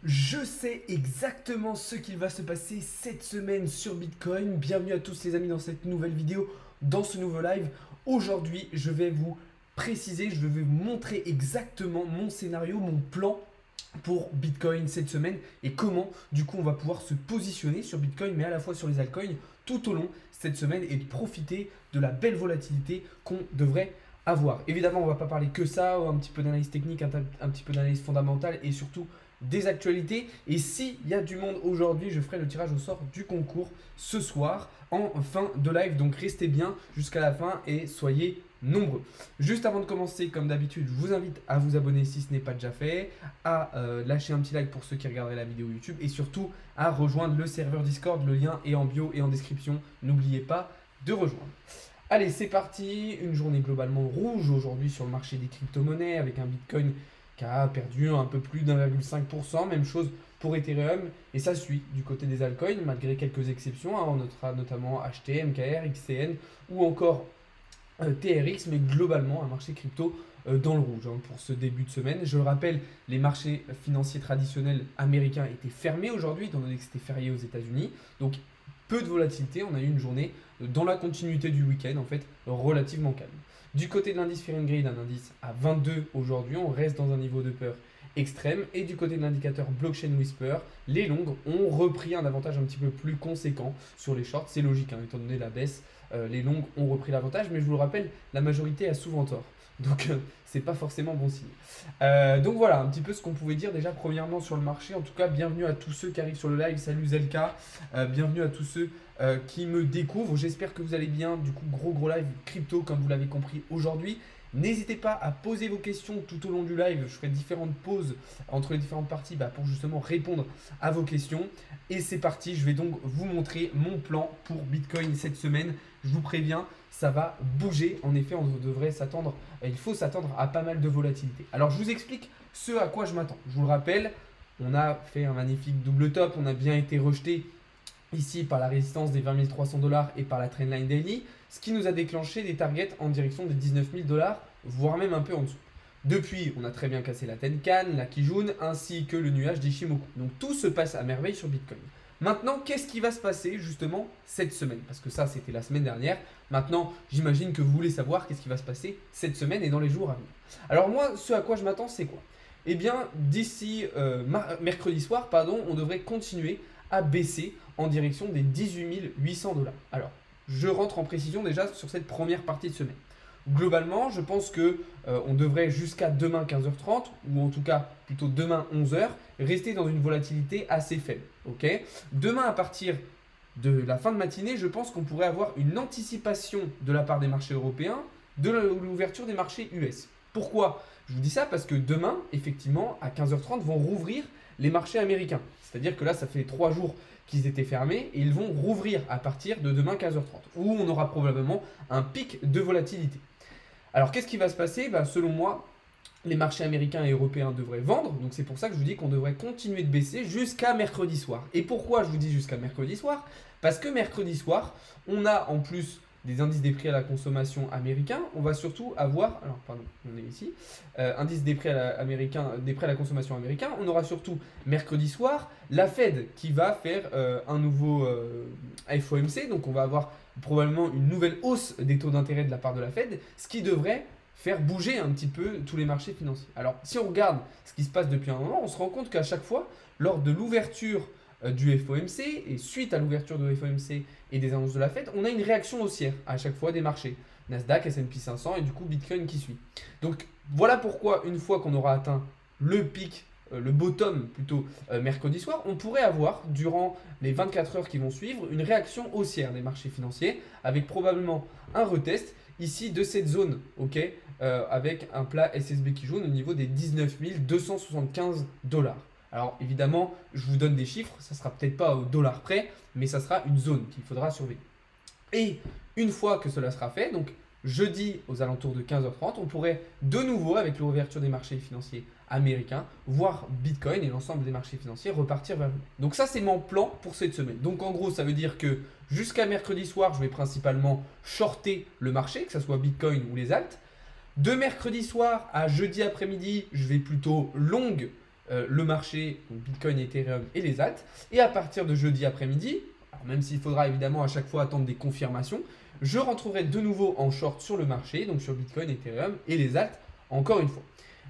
Je sais exactement ce qu'il va se passer cette semaine sur Bitcoin. Bienvenue à tous les amis dans cette nouvelle vidéo, dans ce nouveau live. Aujourd'hui, je vais vous préciser, je vais vous montrer exactement mon scénario, mon plan pour Bitcoin cette semaine et comment du coup on va pouvoir se positionner sur Bitcoin mais à la fois sur les altcoins tout au long cette semaine et de profiter de la belle volatilité qu'on devrait avoir. Évidemment, on ne va pas parler que ça, un petit peu d'analyse technique, un petit peu d'analyse fondamentale et surtout des actualités. Et s'il y a du monde aujourd'hui, je ferai le tirage au sort du concours ce soir en fin de live. Donc restez bien jusqu'à la fin et soyez nombreux. Juste avant de commencer, comme d'habitude, je vous invite à vous abonner si ce n'est pas déjà fait, à lâcher un petit like pour ceux qui regarderaient la vidéo YouTube et surtout à rejoindre le serveur Discord. Le lien est en bio et en description. N'oubliez pas de rejoindre. Allez, c'est parti. Une journée globalement rouge aujourd'hui sur le marché des crypto-monnaies avec un Bitcoin qui a perdu un peu plus d'1,5%. Même chose pour Ethereum. Et ça suit du côté des altcoins, malgré quelques exceptions. On notera notamment HT, MKR, XCN ou encore TRX. Mais globalement, un marché crypto dans le rouge pour ce début de semaine. Je le rappelle, les marchés financiers traditionnels américains étaient fermés aujourd'hui, étant donné que c'était férié aux États-Unis. Donc, peu de volatilité. On a eu une journée dans la continuité du week-end, en fait, relativement calme. Du côté de l'indice Fear and Greed, un indice à 22 aujourd'hui, on reste dans un niveau de peur extrême. Et du côté de l'indicateur Blockchain Whisper, les longues ont repris un avantage un petit peu plus conséquent sur les shorts. C'est logique, étant donné la baisse, les longues ont repris l'avantage. Mais je vous le rappelle, la majorité a souvent tort. Donc, c'est pas forcément bon signe. Donc voilà, un petit peu ce qu'on pouvait dire déjà premièrement sur le marché. En tout cas, bienvenue à tous ceux qui arrivent sur le live. Salut Zelka. Bienvenue à tous ceux qui me découvrent. J'espère que vous allez bien. Du coup, gros live crypto comme vous l'avez compris aujourd'hui. N'hésitez pas à poser vos questions tout au long du live. Je ferai différentes pauses entre les différentes parties pour justement répondre à vos questions. Et c'est parti, je vais donc vous montrer mon plan pour Bitcoin cette semaine. Je vous préviens, ça va bouger. En effet, on devrait s'attendre, il faut s'attendre à pas mal de volatilité. Alors, je vous explique ce à quoi je m'attends. Je vous le rappelle, on a fait un magnifique double top. On a bien été rejeté ici par la résistance des 20 300 $ et par la trendline daily, ce qui nous a déclenché des targets en direction des 19 000 $, voire même un peu en dessous. Depuis, on a très bien cassé la Tenkan, la Kijun, ainsi que le nuage d'Ishimoku. Donc tout se passe à merveille sur Bitcoin. Maintenant, qu'est-ce qui va se passer justement cette semaine? Parce que ça, c'était la semaine dernière. Maintenant, j'imagine que vous voulez savoir qu'est-ce qui va se passer cette semaine et dans les jours à venir. Alors moi, ce à quoi je m'attends, c'est quoi? Eh bien, d'ici mercredi soir, on devrait continuer à baisser en direction des 18 800 $. Alors, je rentre en précision déjà sur cette première partie de semaine. Globalement, je pense que on devrait jusqu'à demain 15h30 ou en tout cas plutôt demain 11h rester dans une volatilité assez faible. Demain à partir de la fin de matinée, je pense qu'on pourrait avoir une anticipation de la part des marchés européens de l'ouverture des marchés US. Pourquoi? Je vous dis ça parce que demain, effectivement, à 15h30 vont rouvrir les marchés américains. C'est-à-dire que là, ça fait 3 jours qu'ils étaient fermés et ils vont rouvrir à partir de demain 15h30 où on aura probablement un pic de volatilité. Alors, qu'est-ce qui va se passer? Selon moi, les marchés américains et européens devraient vendre. Donc, c'est pour ça que je vous dis qu'on devrait continuer de baisser jusqu'à mercredi soir. Et pourquoi je vous dis jusqu'à mercredi soir? Parce que mercredi soir, on a en plus des indices des prix à la consommation américains. On va surtout avoir, alors pardon, on est ici, indice des prix des prix à la consommation américains. On aura surtout mercredi soir la Fed qui va faire un nouveau FOMC. Donc, on va avoir probablement une nouvelle hausse des taux d'intérêt de la part de la Fed, ce qui devrait faire bouger un petit peu tous les marchés financiers. Alors, si on regarde ce qui se passe depuis un moment, on se rend compte qu'à chaque fois, lors de l'ouverture du FOMC et suite à l'ouverture du FOMC et des annonces de la Fed, on a une réaction haussière à chaque fois des marchés. Nasdaq, S&P 500 et du coup Bitcoin qui suit. Donc, voilà pourquoi une fois qu'on aura atteint le pic, le bottom plutôt mercredi soir, on pourrait avoir durant les 24 heures qui vont suivre une réaction haussière des marchés financiers avec probablement un retest ici de cette zone, avec un plat SSB qui jaune au niveau des 19 275 $. Alors évidemment, je vous donne des chiffres, ça ne sera peut-être pas au dollar près, mais ça sera une zone qu'il faudra surveiller. Et une fois que cela sera fait, donc jeudi aux alentours de 15h30, on pourrait de nouveau, avec l'ouverture des marchés financiers américains, voir Bitcoin et l'ensemble des marchés financiers repartir vers le haut. Donc ça, c'est mon plan pour cette semaine. Donc en gros, ça veut dire que jusqu'à mercredi soir, je vais principalement shorter le marché, que ce soit Bitcoin ou les alts. De mercredi soir à jeudi après-midi, je vais plutôt long le marché, donc Bitcoin, Ethereum et les alts. Et à partir de jeudi après-midi, même s'il faudra évidemment à chaque fois attendre des confirmations, je rentrerai de nouveau en short sur le marché, donc sur Bitcoin, Ethereum et les alts, encore une fois.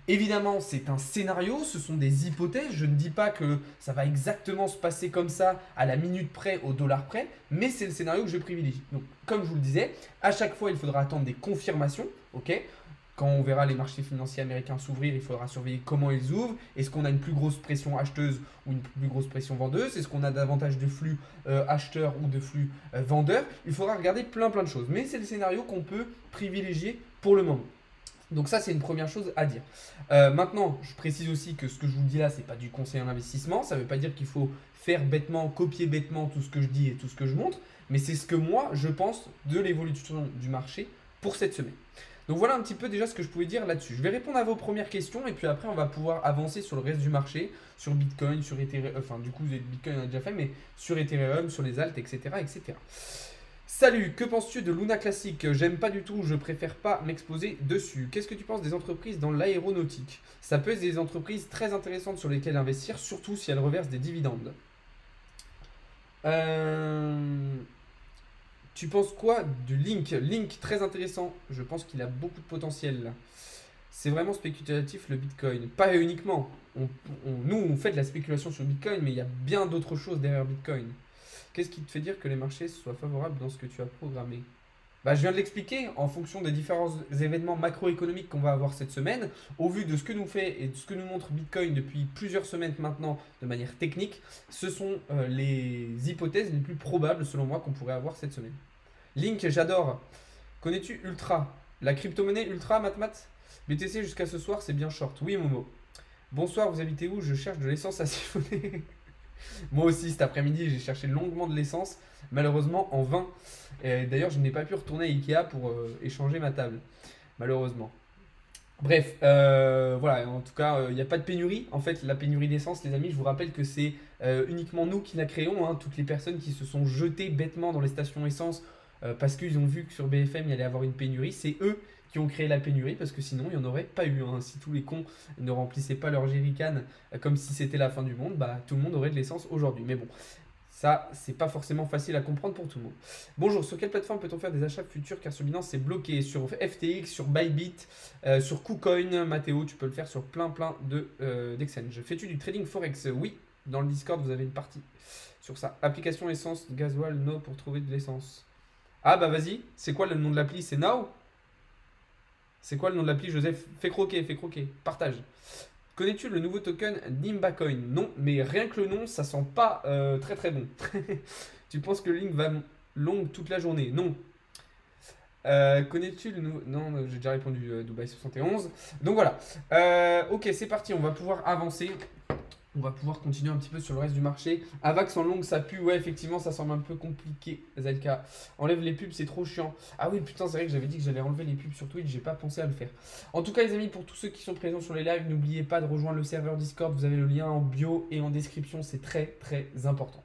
Évidemment, c'est un scénario, ce sont des hypothèses. Je ne dis pas que ça va exactement se passer comme ça, à la minute près, au dollar près, mais c'est le scénario que je privilégie. Donc, comme je vous le disais, à chaque fois, il faudra attendre des confirmations, ok ? Quand on verra les marchés financiers américains s'ouvrir, il faudra surveiller comment ils ouvrent. Est-ce qu'on a une plus grosse pression acheteuse ou une plus grosse pression vendeuse? Est-ce qu'on a davantage de flux acheteurs ou de flux vendeurs? Il faudra regarder plein de choses. Mais c'est le scénario qu'on peut privilégier pour le moment. Donc ça, c'est une première chose à dire. Maintenant, je précise aussi que ce que je vous dis là, ce n'est pas du conseil en investissement. Ça ne veut pas dire qu'il faut faire bêtement, copier bêtement tout ce que je dis et tout ce que je montre. Mais c'est ce que moi, je pense de l'évolution du marché pour cette semaine. Donc voilà un petit peu déjà ce que je pouvais dire là-dessus. Je vais répondre à vos premières questions et puis après, on va pouvoir avancer sur le reste du marché, sur Bitcoin, sur Ethereum. Enfin, du coup, Bitcoin on a déjà fait, mais sur Ethereum, sur les alts, etc. etc. Salut, que penses-tu de Luna Classic? J'aime pas du tout, je préfère pas m'exposer dessus. Qu'est-ce que tu penses des entreprises dans l'aéronautique? Ça peut être des entreprises très intéressantes sur lesquelles investir, surtout si elles reversent des dividendes. Tu penses quoi du Link? Link, très intéressant. Je pense qu'il a beaucoup de potentiel. C'est vraiment spéculatif le Bitcoin. Pas uniquement. Nous, on fait de la spéculation sur Bitcoin, mais il y a bien d'autres choses derrière Bitcoin. Qu'est-ce qui te fait dire que les marchés soient favorables dans ce que tu as programmé? Bah, je viens de l'expliquer, en fonction des différents événements macroéconomiques qu'on va avoir cette semaine, au vu de ce que nous fait et de ce que nous montre Bitcoin depuis plusieurs semaines maintenant de manière technique, ce sont les hypothèses les plus probables selon moi qu'on pourrait avoir cette semaine. Link, j'adore. Connais-tu Ultra? La crypto-monnaie Ultra, Matmat? BTC jusqu'à ce soir, c'est bien short. Oui, Momo. Bonsoir, vous habitez où? Je cherche de l'essence à siphonner. Moi aussi, cet après-midi, j'ai cherché longuement de l'essence, malheureusement en vain. D'ailleurs, je n'ai pas pu retourner à Ikea pour échanger ma table, malheureusement. Bref, voilà, en tout cas, il n'y a pas de pénurie. En fait, la pénurie d'essence, les amis, je vous rappelle que c'est uniquement nous qui la créons, hein, toutes les personnes qui se sont jetées bêtement dans les stations essence parce qu'ils ont vu que sur BFM, il y allait avoir une pénurie. C'est eux qui ont créé la pénurie parce que sinon il n'y en aurait pas eu, hein. Si tous les cons ne remplissaient pas leur jerrycan comme si c'était la fin du monde, bah tout le monde aurait de l'essence aujourd'hui. Mais bon, ça c'est pas forcément facile à comprendre pour tout le monde. Bonjour, sur quelle plateforme peut-on faire des achats futurs car sur Binance c'est bloqué? Sur FTX, sur Bybit, sur KuCoin, Mathéo, tu peux le faire sur plein d'exchanges. Fais-tu du trading forex? Oui, dans le Discord vous avez une partie sur ça. Application essence, gasoil, no pour trouver de l'essence. Ah bah vas-y, c'est quoi le nom de l'appli? C'est Now? C'est quoi le nom de l'appli, Joseph? Fais croquer, partage. Connais-tu le nouveau token Nimba Coin? Non, mais rien que le nom, ça sent pas très bon. Tu penses que le link va long toute la journée? Non. Connais-tu le nouveau... Non, j'ai déjà répondu Dubaï 71. Donc voilà. Ok, c'est parti, on va pouvoir avancer. On va pouvoir continuer un petit peu sur le reste du marché. Avax en longue, ça pue. Ouais, effectivement, ça semble un peu compliqué, Zelka. Enlève les pubs, c'est trop chiant. Ah oui, putain, c'est vrai que j'avais dit que j'allais enlever les pubs sur Twitch. J'ai pas pensé à le faire. En tout cas, les amis, pour tous ceux qui sont présents sur les lives, n'oubliez pas de rejoindre le serveur Discord. Vous avez le lien en bio et en description. C'est très important.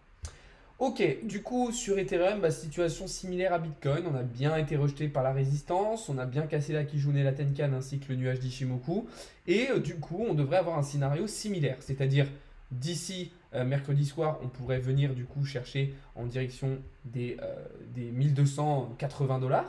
Ok, du coup, sur Ethereum, bah, situation similaire à Bitcoin. On a bien été rejeté par la résistance. On a bien cassé la Kijun et la Tenkan ainsi que le nuage d'Ishimoku. Et du coup, on devrait avoir un scénario similaire. C'est-à-dire, d'ici mercredi soir, on pourrait venir du coup chercher en direction des 1280 $.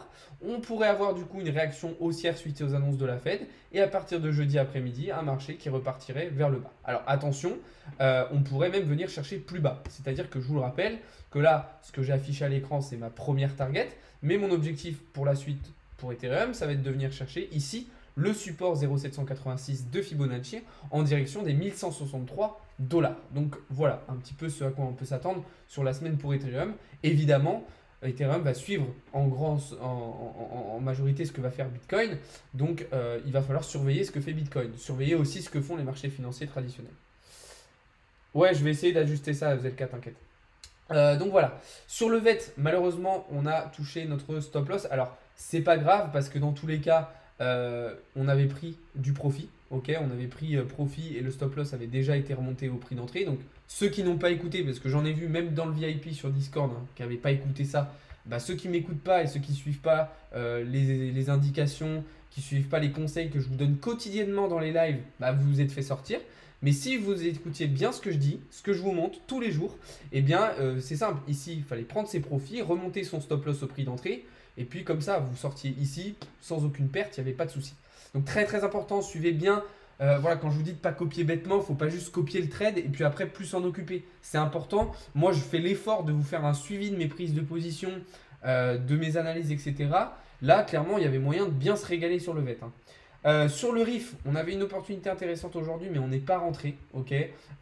On pourrait avoir du coup une réaction haussière suite aux annonces de la Fed. Et à partir de jeudi après-midi, un marché qui repartirait vers le bas. Alors attention, on pourrait même venir chercher plus bas. C'est-à-dire que je vous le rappelle que là, ce que j'ai affiché à l'écran, c'est ma première target. Mais mon objectif pour la suite, pour Ethereum, ça va être de venir chercher ici le support 0,786 de Fibonacci en direction des 1163 $. Donc voilà un petit peu ce à quoi on peut s'attendre sur la semaine pour Ethereum. Évidemment, Ethereum va suivre en majorité ce que va faire Bitcoin. Donc il va falloir surveiller ce que fait Bitcoin. Surveiller aussi ce que font les marchés financiers traditionnels. Ouais, je vais essayer d'ajuster ça, ZK, t'inquiète. Donc voilà, sur le VET, malheureusement, on a touché notre stop loss. Alors, c'est pas grave parce que dans tous les cas, on avait pris du profit. Ok, on avait pris profit et le stop loss avait déjà été remonté au prix d'entrée. Donc, ceux qui n'ont pas écouté, parce que j'en ai vu même dans le VIP sur Discord, hein, qui n'avaient pas écouté ça, bah, ceux qui ne m'écoutent pas et ceux qui ne suivent pas les indications, qui ne suivent pas les conseils que je vous donne quotidiennement dans les lives, bah, vous vous êtes fait sortir. Mais si vous écoutiez bien ce que je dis, ce que je vous montre tous les jours, eh bien c'est simple. Ici, il fallait prendre ses profits, remonter son stop loss au prix d'entrée. Et puis comme ça, vous sortiez ici sans aucune perte, il n'y avait pas de souci. Donc très très important, suivez bien. Voilà, quand je vous dis de ne pas copier bêtement, il ne faut pas juste copier le trade et puis après plus s'en occuper. C'est important. Moi, je fais l'effort de vous faire un suivi de mes prises de position, de mes analyses, etc. Là, clairement, il y avait moyen de bien se régaler sur le VET. Sur le RIF, on avait une opportunité intéressante aujourd'hui, mais on n'est pas rentré. Ok.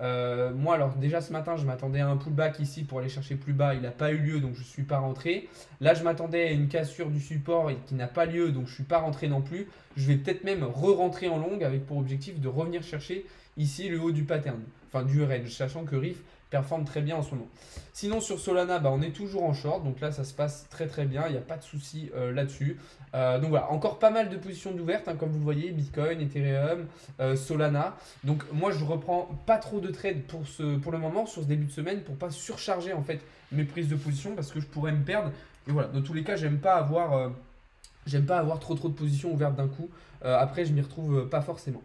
Moi, alors déjà ce matin, je m'attendais à un pullback ici pour aller chercher plus bas. Il n'a pas eu lieu, donc je ne suis pas rentré. Là, je m'attendais à une cassure du support qui n'a pas lieu, donc je ne suis pas rentré non plus. Je vais peut-être même re-rentrer en longue avec pour objectif de revenir chercher ici le haut du pattern, enfin du range, sachant que RIF performe très bien en ce moment. Sinon sur Solana, on est toujours en short, donc là ça se passe très très bien, il n'y a pas de souci là-dessus. Donc voilà, encore pas mal de positions d'ouvertes, comme vous le voyez, Bitcoin, Ethereum, Solana. Donc moi je reprends pas trop de trades pour le moment sur ce début de semaine pour pas surcharger en fait mes prises de position parce que je pourrais me perdre. Et voilà, dans tous les cas, j'aime pas avoir trop de positions ouvertes d'un coup. Après, je m'y retrouve pas forcément.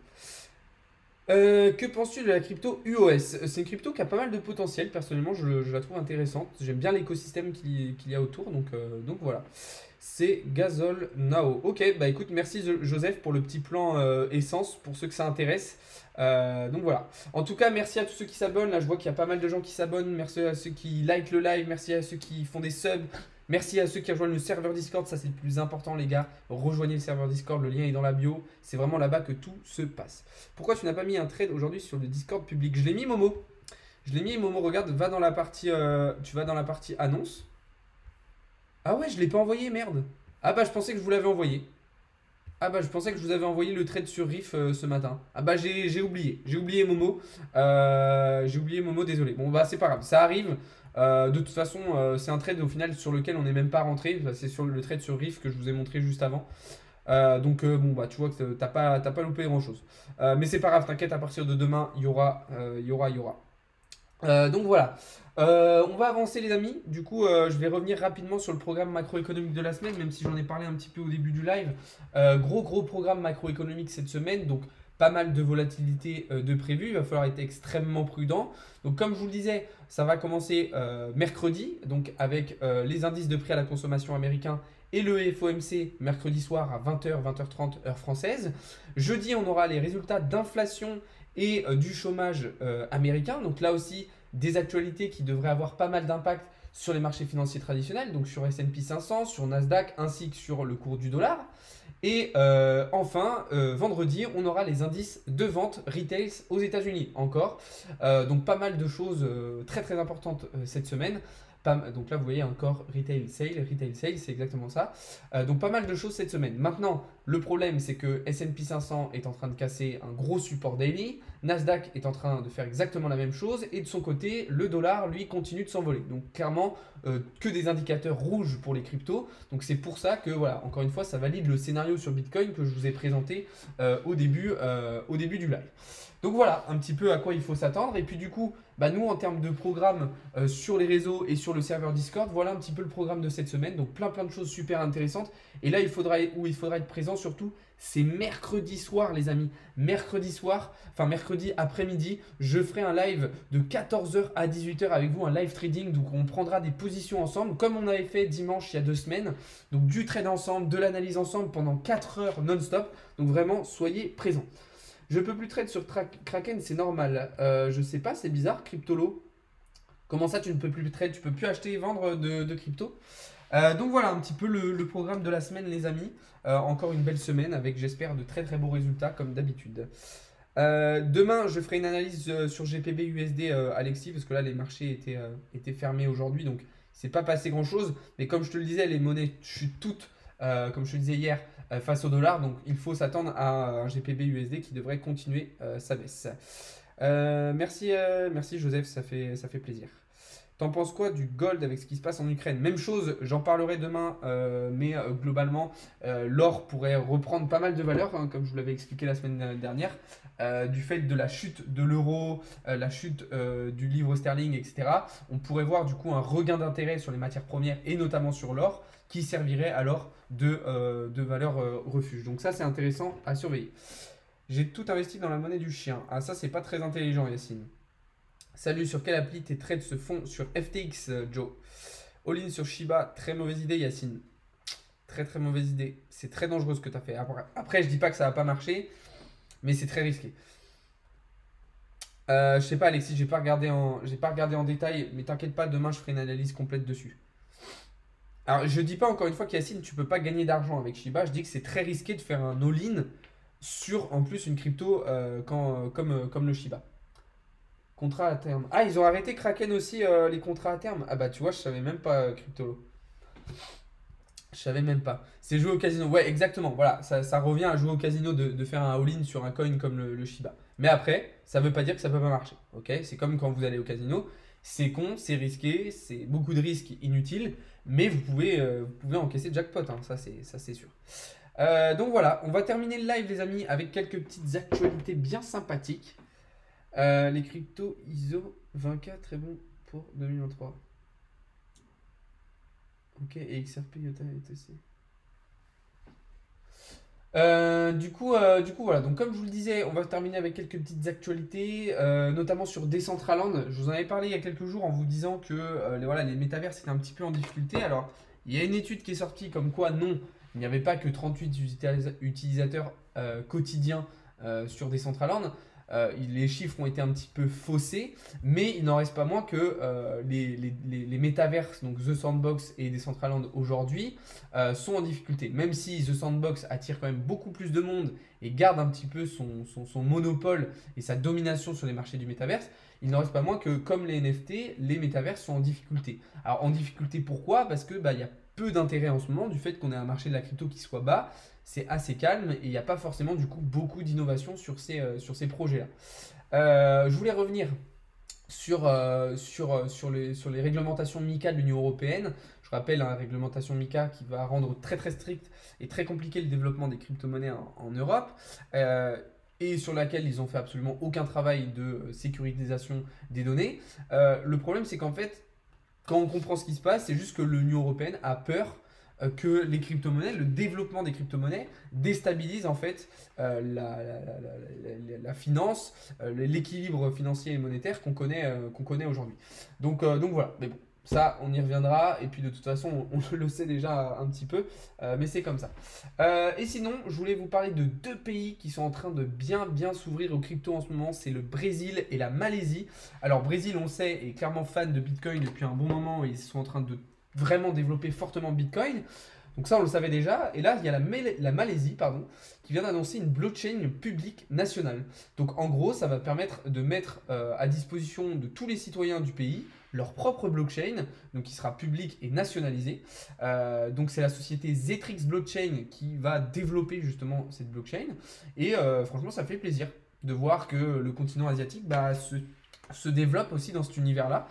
Que penses-tu de la crypto UOS? C'est une crypto qui a pas mal de potentiel. Personnellement, je la trouve intéressante. J'aime bien l'écosystème qu'il y a autour. Donc voilà. C'est Gazol Now. Ok, bah écoute, merci Joseph pour le petit plan essence pour ceux que ça intéresse. Donc voilà. En tout cas, merci à tous ceux qui s'abonnent. Là, je vois qu'il y a pas mal de gens qui s'abonnent. Merci à ceux qui likent le live. Merci à ceux qui font des subs. Merci à ceux qui rejoignent le serveur Discord, ça c'est le plus important les gars. Rejoignez le serveur Discord, le lien est dans la bio. C'est vraiment là-bas que tout se passe. Pourquoi tu n'as pas mis un trade aujourd'hui sur le Discord public? Je l'ai mis Momo. Je l'ai mis Momo, regarde, va dans la partie, tu vas dans la partie annonce. Ah ouais, je ne l'ai pas envoyé, merde. Ah bah je pensais que je vous l'avais envoyé. Ah bah je pensais que je vous avais envoyé le trade sur Riff ce matin. Ah bah j'ai oublié. J'ai oublié Momo. J'ai oublié Momo, désolé. Bon bah c'est pas grave, ça arrive. De toute façon, c'est un trade au final sur lequel on n'est même pas rentré. C'est sur le trade sur Riff que je vous ai montré juste avant. Bon bah tu vois que t'as pas loupé grand chose. Mais c'est pas grave, t'inquiète, à partir de demain, il y aura. Donc voilà. On va avancer les amis. Du coup, je vais revenir rapidement sur le programme macroéconomique de la semaine, même si j'en ai parlé un petit peu au début du live. Gros programme macroéconomique cette semaine, donc pas mal de volatilité de prévu. Il va falloir être extrêmement prudent. Donc comme je vous le disais, ça va commencer mercredi, donc avec les indices de prix à la consommation américains et le FOMC mercredi soir à 20h, 20h30 heure française. Jeudi, on aura les résultats d'inflation et du chômage américain. Donc là aussi, des actualités qui devraient avoir pas mal d'impact sur les marchés financiers traditionnels, donc sur S&P 500, sur Nasdaq, ainsi que sur le cours du dollar. Et enfin, vendredi, on aura les indices de vente retail aux États-Unis encore. Donc pas mal de choses très très importantes cette semaine. Donc là, vous voyez encore retail sale, c'est exactement ça. Donc pas mal de choses cette semaine. Maintenant, le problème, c'est que S&P 500 est en train de casser un gros support daily. Nasdaq est en train de faire exactement la même chose. Et de son côté, le dollar, lui, continue de s'envoler. Donc clairement, que des indicateurs rouges pour les cryptos. Donc c'est pour ça que, voilà, encore une fois, ça valide le scénario sur Bitcoin que je vous ai présenté au début du live. Donc voilà un petit peu à quoi il faut s'attendre. Et puis du coup, nous en termes de programme sur les réseaux et sur le serveur Discord, voilà un petit peu le programme de cette semaine. Donc plein de choses super intéressantes. Et là, il faudra être présent surtout, c'est mercredi soir les amis. Mercredi soir, enfin mercredi après-midi, je ferai un live de 14h à 18h avec vous, un live trading. Donc on prendra des positions ensemble comme on avait fait dimanche il y a 2 semaines. Donc du trade ensemble, de l'analyse ensemble pendant 4 heures non-stop. Donc vraiment, soyez présents. Je peux plus trade sur Kraken, c'est normal. Je sais pas, c'est bizarre, Cryptolo. Comment ça, tu ne peux plus trade? Tu peux plus acheter et vendre de crypto? Donc voilà un petit peu le programme de la semaine, les amis. Encore une belle semaine avec, j'espère, de très beaux résultats comme d'habitude. Demain, je ferai une analyse sur GPB USD, Alexis, parce que là, les marchés étaient fermés aujourd'hui, donc c'est pas passé grand chose. Mais comme je te le disais, les monnaies chutent toutes, comme je te le disais hier, face au dollar. Donc il faut s'attendre à un GPB USD qui devrait continuer sa baisse. Merci Joseph, ça fait plaisir. T'en penses quoi du gold avec ce qui se passe en Ukraine? Même chose, j'en parlerai demain, mais globalement, l'or pourrait reprendre pas mal de valeur, comme je vous l'avais expliqué la semaine dernière, du fait de la chute de l'euro, la chute du livre sterling, etc. On pourrait voir du coup un regain d'intérêt sur les matières premières et notamment sur l'or, qui servirait alors de valeur refuge. Donc ça, c'est intéressant à surveiller. J'ai tout investi dans la monnaie du chien. Ah, ça, c'est pas très intelligent, Yacine. Salut, sur quelle appli tes trades se font? Sur FTX, Joe. All-in sur Shiba, très mauvaise idée, Yacine. Très très mauvaise idée. C'est très dangereux ce que tu as fait. Après, je dis pas que ça va pas marcher, mais c'est très risqué. Je sais pas, Alexis, j'ai pas regardé en détail, mais t'inquiète pas, demain je ferai une analyse complète dessus. Alors, je dis pas encore une fois qu'Yacine, tu peux pas gagner d'argent avec Shiba. Je dis que c'est très risqué de faire un all-in sur en plus une crypto comme le Shiba. Contrat à terme. Ah, ils ont arrêté Kraken aussi les contrats à terme. Ah bah tu vois, je savais même pas Cryptolo. Je savais même pas. C'est jouer au casino. Ouais, exactement. Voilà, ça revient à jouer au casino de faire un all-in sur un coin comme le Shiba. Mais après, ça veut pas dire que ça peut pas marcher. Ok, c'est comme quand vous allez au casino. C'est con, c'est risqué, c'est beaucoup de risques inutiles, mais vous pouvez encaisser jackpot, hein, ça c'est sûr. Donc voilà, on va terminer le live les amis avec quelques petites actualités bien sympathiques. Les cryptos ISO 24 très bon pour 2023. Ok, et XRP, IOTA, etc. Voilà, donc comme je vous le disais, on va terminer avec quelques petites actualités, notamment sur Decentraland. Je vous en avais parlé il y a quelques jours en vous disant que les métavers étaient un petit peu en difficulté. Alors, il y a une étude qui est sortie comme quoi non, il n'y avait pas que 38 utilisateurs quotidiens sur Decentraland. Les chiffres ont été un petit peu faussés, mais il n'en reste pas moins que les métaverses, donc The Sandbox et Decentraland aujourd'hui, sont en difficulté. Même si The Sandbox attire quand même beaucoup plus de monde et garde un petit peu son monopole et sa domination sur les marchés du métaverse, il n'en reste pas moins que comme les NFT, les métaverses sont en difficulté. Alors en difficulté pourquoi? Parce que y a peu d'intérêt en ce moment du fait qu'on ait un marché de la crypto qui soit bas. C'est assez calme et il n'y a pas forcément du coup beaucoup d'innovation sur ces projets-là. Je voulais revenir sur les réglementations MiCA de l'Union européenne. Je rappelle, la réglementation MiCA qui va rendre très très strict et très compliqué le développement des crypto-monnaies en Europe. Et sur laquelle ils n'ont fait absolument aucun travail de sécurisation des données. Le problème, c'est qu'en fait, quand on comprend ce qui se passe, c'est juste que l'Union européenne a peur que les crypto-monnaies, le développement des crypto-monnaies déstabilise en fait la finance, l'équilibre financier et monétaire qu'on connaît aujourd'hui. Donc voilà, mais bon, ça on y reviendra et puis de toute façon on le sait déjà un petit peu, mais c'est comme ça. Et sinon, je voulais vous parler de deux pays qui sont en train de bien s'ouvrir aux cryptos en ce moment, c'est le Brésil et la Malaisie. Alors Brésil, on le sait, est clairement fan de Bitcoin depuis un bon moment et ils sont en train de vraiment développer fortement Bitcoin. Donc ça, on le savait déjà. Et là, il y a la Malaisie qui vient d'annoncer une blockchain publique nationale. Donc en gros, ça va permettre de mettre à disposition de tous les citoyens du pays leur propre blockchain, donc qui sera publique et nationalisée. Donc c'est la société Zetrix Blockchain qui va développer justement cette blockchain. Et franchement, ça fait plaisir de voir que le continent asiatique se développe aussi dans cet univers-là,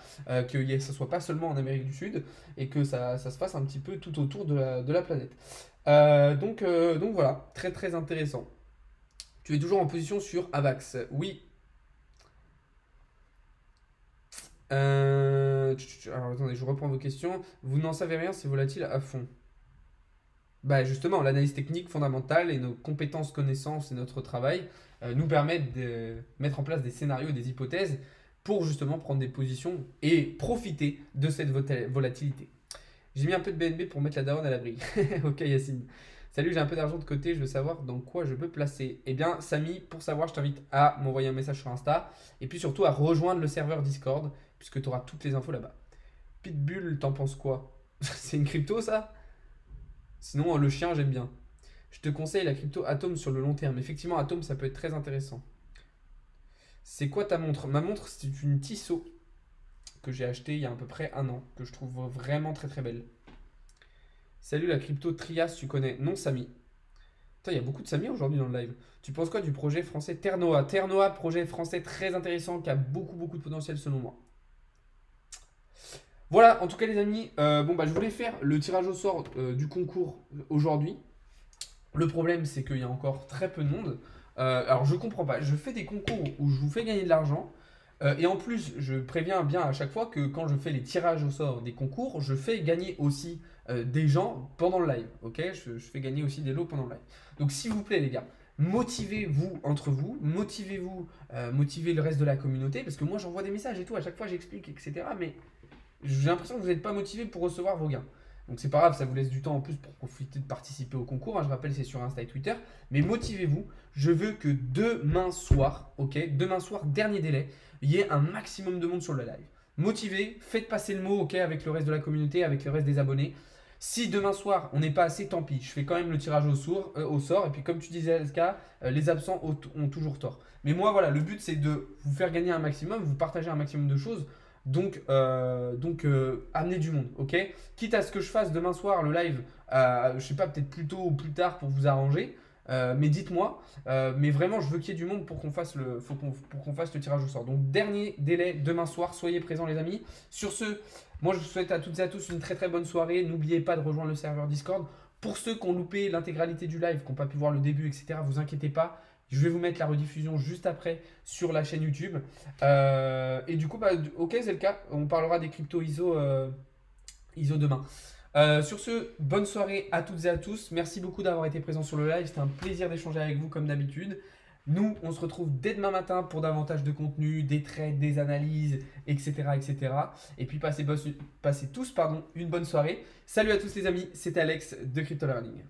que ça soit pas seulement en Amérique du Sud et que ça se fasse un petit peu tout autour de la planète. Donc voilà, très très intéressant. Tu es toujours en position sur AVAX? Oui. Alors attendez, je reprends vos questions. Vous n'en savez rien, c'est volatile à fond. Bah justement, l'analyse technique fondamentale et nos compétences, connaissances et notre travail nous permettent de mettre en place des scénarios et des hypothèses pour justement prendre des positions et profiter de cette volatilité. J'ai mis un peu de BNB pour mettre la daronne à l'abri. Ok Yacine. Salut, j'ai un peu d'argent de côté, je veux savoir dans quoi je peux placer. Eh bien Samy, pour savoir, je t'invite à m'envoyer un message sur Insta et puis surtout à rejoindre le serveur Discord puisque tu auras toutes les infos là-bas. Pitbull, t'en penses quoi? C'est une crypto ça? Sinon le chien j'aime bien. Je te conseille la crypto Atom sur le long terme. Effectivement Atom ça peut être très intéressant. C'est quoi ta montre? Ma montre, c'est une Tissot que j'ai achetée il y a à peu près un an, que je trouve vraiment très très belle. Salut la crypto Trias, tu connais? Non, Samy. Putain, il y a beaucoup de Samy aujourd'hui dans le live. Tu penses quoi du projet français Ternoa? Ternoa, projet français très intéressant qui a beaucoup de potentiel selon moi. Voilà, en tout cas les amis, je voulais faire le tirage au sort du concours aujourd'hui. Le problème, c'est qu'il y a encore très peu de monde. Alors je comprends pas, je fais des concours où je vous fais gagner de l'argent et en plus je préviens bien à chaque fois que quand je fais les tirages au sort des concours, je fais gagner aussi des gens pendant le live, ok, je fais gagner aussi des lots pendant le live. Donc s'il vous plaît les gars, Motivez-vous entre vous, motivez-vous, motivez le reste de la communauté, parce que moi j'envoie des messages et tout, à chaque fois j'explique, etc. Mais j'ai l'impression que vous n'êtes pas motivé pour recevoir vos gains. Donc c'est pas grave, ça vous laisse du temps en plus pour profiter de participer au concours. Hein, je rappelle, c'est sur Insta et Twitter. Mais motivez-vous. Je veux que demain soir, ok, demain soir, dernier délai, il y ait un maximum de monde sur le live. Motivez, faites passer le mot, ok, avec le reste de la communauté, avec le reste des abonnés. Si demain soir on n'est pas assez, tant pis. Je fais quand même le tirage au sort. Et puis comme tu disais, LK, les absents ont toujours tort. Mais moi, voilà, le but c'est de vous faire gagner un maximum, vous partager un maximum de choses. Donc, amenez du monde, ok? Quitte à ce que je fasse demain soir le live, je sais pas, peut-être plus tôt ou plus tard pour vous arranger. Mais dites-moi. Mais vraiment, je veux qu'il y ait du monde pour qu'on fasse le tirage au sort. Donc, dernier délai demain soir. Soyez présents, les amis. Sur ce, moi, je vous souhaite à toutes et à tous une très très bonne soirée. N'oubliez pas de rejoindre le serveur Discord. Pour ceux qui ont loupé l'intégralité du live, qui n'ont pas pu voir le début, etc., vous inquiétez pas. Je vais vous mettre la rediffusion juste après sur la chaîne YouTube. Et du coup, bah, ok, c'est le cas. On parlera des crypto ISO demain. Sur ce, bonne soirée à toutes et à tous. Merci beaucoup d'avoir été présents sur le live. C'était un plaisir d'échanger avec vous comme d'habitude. Nous, on se retrouve dès demain matin pour davantage de contenu, des trades, des analyses, etc. etc. Et puis, passez tous une bonne soirée. Salut à tous les amis, c'était Alex de Crypto Learning.